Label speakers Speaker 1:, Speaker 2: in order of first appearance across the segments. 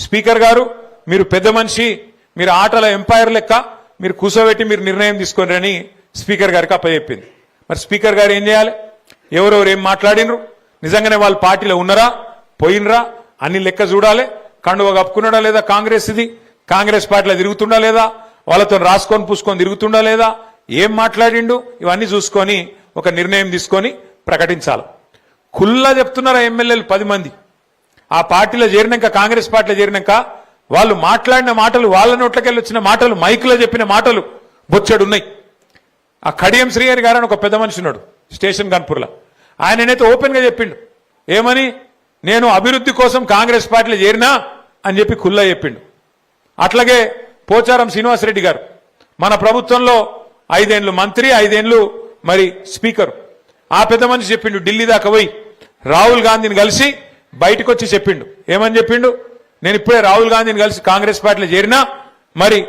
Speaker 1: Speaker గారు మీరు పెద్ద మనిషి, మీరు ఆటల ఎంపైర్ లెక్క మీరు కూసోబెట్టి మీరు నిర్ణయం తీసుకోండి అని స్పీకర్ గారికి అప్పచెప్పింది. మరి స్పీకర్ గారు ఏం చేయాలి? ఎవరెవరు ఏం మాట్లాడినరు, నిజంగానే వాళ్ళ పార్టీలో ఉన్నారా పోయినరా అన్ని లెక్క చూడాలి. కండువ కప్పుకున్నాడా లేదా కాంగ్రెస్, ఇది కాంగ్రెస్ పార్టీలో తిరుగుతుండా లేదా, వాళ్ళతో రాసుకొని పూసుకొని తిరుగుతుండా లేదా, ఏం మాట్లాడిండు, ఇవన్నీ చూసుకొని ఒక నిర్ణయం తీసుకొని ప్రకటించాలి. కుల్లా చెప్తున్నారా ఎమ్మెల్యేలు 10 మంది ఆ పార్టీలో చేరినాక, కాంగ్రెస్ పార్టీలో చేరినాక వాళ్ళు మాట్లాడిన మాటలు, వాళ్ళ నోట్లకెళ్ళి వచ్చిన మాటలు, మైకులో చెప్పిన మాటలు బొచ్చెడున్నాయి. ఆ కడియం శ్రీహరి గారు అని ఒక పెద్ద మనిషి ఉన్నాడు స్టేషన్ కాన్పూర్లో, ఆయననైతే ఓపెన్ గా చెప్పిండు. ఏమని? నేను అభివృద్ధి కోసం కాంగ్రెస్ పార్టీలో చేరినా అని చెప్పి కుల్లా చెప్పిండు. అట్లాగే పోచారం శ్రీనివాసరెడ్డి గారు మన ప్రభుత్వంలో 5 ఏళ్లు మంత్రి, 5 ఏళ్లు మరి స్పీకర్. ఆ పెద్ద మనిషి చెప్పిండు, ఢిల్లీ దాకా పోయి రాహుల్ గాంధీని కలిసి బయటకు వచ్చి చెప్పిండు. ఏమని చెప్పిండు? నేను ఇప్పుడే రాహుల్ గాంధీని కలిసి కాంగ్రెస్ పార్టీలో చేరినా, మరి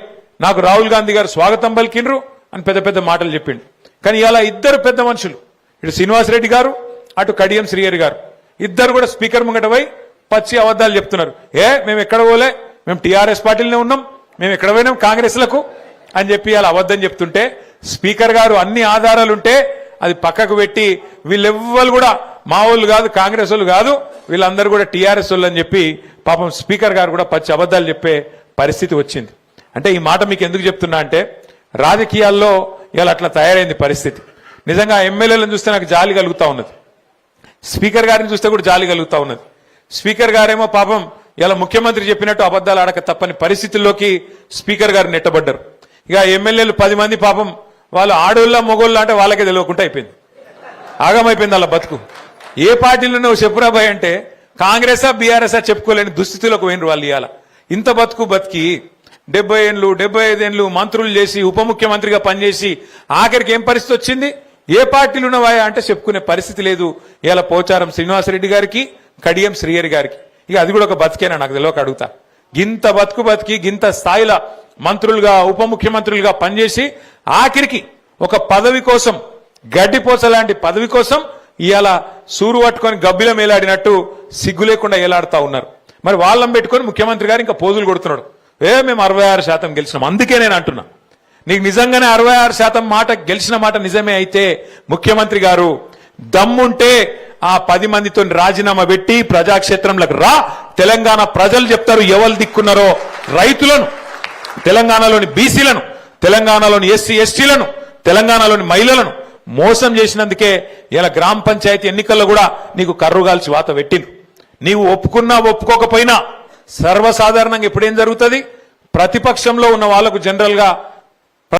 Speaker 1: నాకు రాహుల్ గాంధీ గారు స్వాగతం పలికిండ్రు అని పెద్ద పెద్ద మాటలు చెప్పిండు. కానీ ఇలా ఇద్దరు పెద్ద మనుషులు, ఇటు శ్రీనివాసరెడ్డి గారు అటు కడియం శ్రీహరి గారు, ఇద్దరు కూడా స్పీకర్ ముంగట పోయి పచ్చి అబద్ధాలు చెప్తున్నారు. మేము ఎక్కడ పోలే, మేము టీఆర్ఎస్ పార్టీలోనే ఉన్నాం, మేము ఎక్కడ పోయినాం కాంగ్రెస్ లకు అని చెప్పి అలా అబద్ధం చెప్తుంటే, స్పీకర్ గారు అన్ని ఆధారాలుంటే అది పక్కకు పెట్టి వీళ్ళెవ్వరు కూడా మా వాళ్ళు కాదు, కాంగ్రెస్ వాళ్ళు కాదు, వీళ్ళందరూ కూడా టీఆర్ఎస్ వాళ్ళు అని చెప్పి పాపం స్పీకర్ గారు కూడా పచ్చి అబద్ధాలు చెప్పే పరిస్థితి వచ్చింది. అంటే ఈ మాట మీకు ఎందుకు చెప్తున్నా అంటే, రాజకీయాల్లో ఇలా అట్లా తయారైంది పరిస్థితి. నిజంగా ఎమ్మెల్యేలను చూస్తే నాకు జాలి కలుగుతా ఉన్నది, స్పీకర్ గారిని చూస్తే కూడా జాలి కలుగుతా ఉన్నది. స్పీకర్ గారేమో పాపం ఇలా ముఖ్యమంత్రి చెప్పినట్టు అబద్ధాలు ఆడక తప్పని పరిస్థితుల్లోకి స్పీకర్ గారు నెట్టబడ్డారు. ఇక ఎమ్మెల్యేలు 10 మంది పాపం వాళ్ళు ఆడోళ్ళ మొగోళ్ళ అంటే వాళ్ళకే తెలియకుండా అయిపోయింది, ఆగమైపోయింది వాళ్ళ బతుకు. ఏ పార్టీలో నువ్వు చెప్పురాబాయ్ అంటే కాంగ్రెసా బీఆర్ఎస్ఆ చెప్పుకోలేని దుస్థితిలోకి పోయినరు వాళ్ళు. ఇవాళ ఇంత బతికి 70 ఏళ్ళు 75 ఏళ్ళు మంత్రులు చేసి ఉప ముఖ్యమంత్రిగా పనిచేసి ఆఖరికి ఏం పరిస్థితి వచ్చింది? ఏ పార్టీలు ఉన్నవాయా అంటే చెప్పుకునే పరిస్థితి లేదు. ఇలా పోచారం శ్రీనివాసరెడ్డి గారికి, కడియం శ్రీహరి గారికి. ఇక అది కూడా ఒక బతికేనా నాకు తెలియక అడుగుతా. గింత బతికి గింత స్థాయిలో మంత్రులుగా ఉప ముఖ్యమంత్రులుగా పనిచేసి ఆఖరికి ఒక పదవి కోసం, గడ్డిపోస లాంటి పదవి కోసం ఇవాళ సూరు పట్టుకొని గబ్బిలం ఏలాడినట్టు సిగ్గు లేకుండా ఏలాడుతా ఉన్నారు. మరి వాళ్ళని పెట్టుకొని ముఖ్యమంత్రి గారు ఇంకా పోజులు కొడుతున్నాడు. మేము 66% గెలిచినాం. అందుకే నేను అంటున్నా, నీకు నిజంగానే 66% మాట గెలిచిన మాట నిజమే అయితే ముఖ్యమంత్రి గారు దమ్ముంటే ఆ 10 మందితో రాజీనామా పెట్టి ప్రజాక్షేత్రంలోకి రా. తెలంగాణ ప్రజలు చెప్తారు ఎవరు దిక్కున్నారో. రైతులను, తెలంగాణలోని బీసీలను, తెలంగాణలోని ఎస్సీ ఎస్టీలను, తెలంగాణలోని మహిళలను మోసం చేసినందుకే ఇలా గ్రామ పంచాయతీ ఎన్నికల్లో కూడా నీకు కర్రుగాల్చి వాత పెట్టింది. నీవు ఒప్పుకున్నా ఒప్పుకోకపోయినా సర్వసాధారణంగా ఇప్పుడేం జరుగుతుంది? ప్రతిపక్షంలో ఉన్న వాళ్లకు జనరల్ గా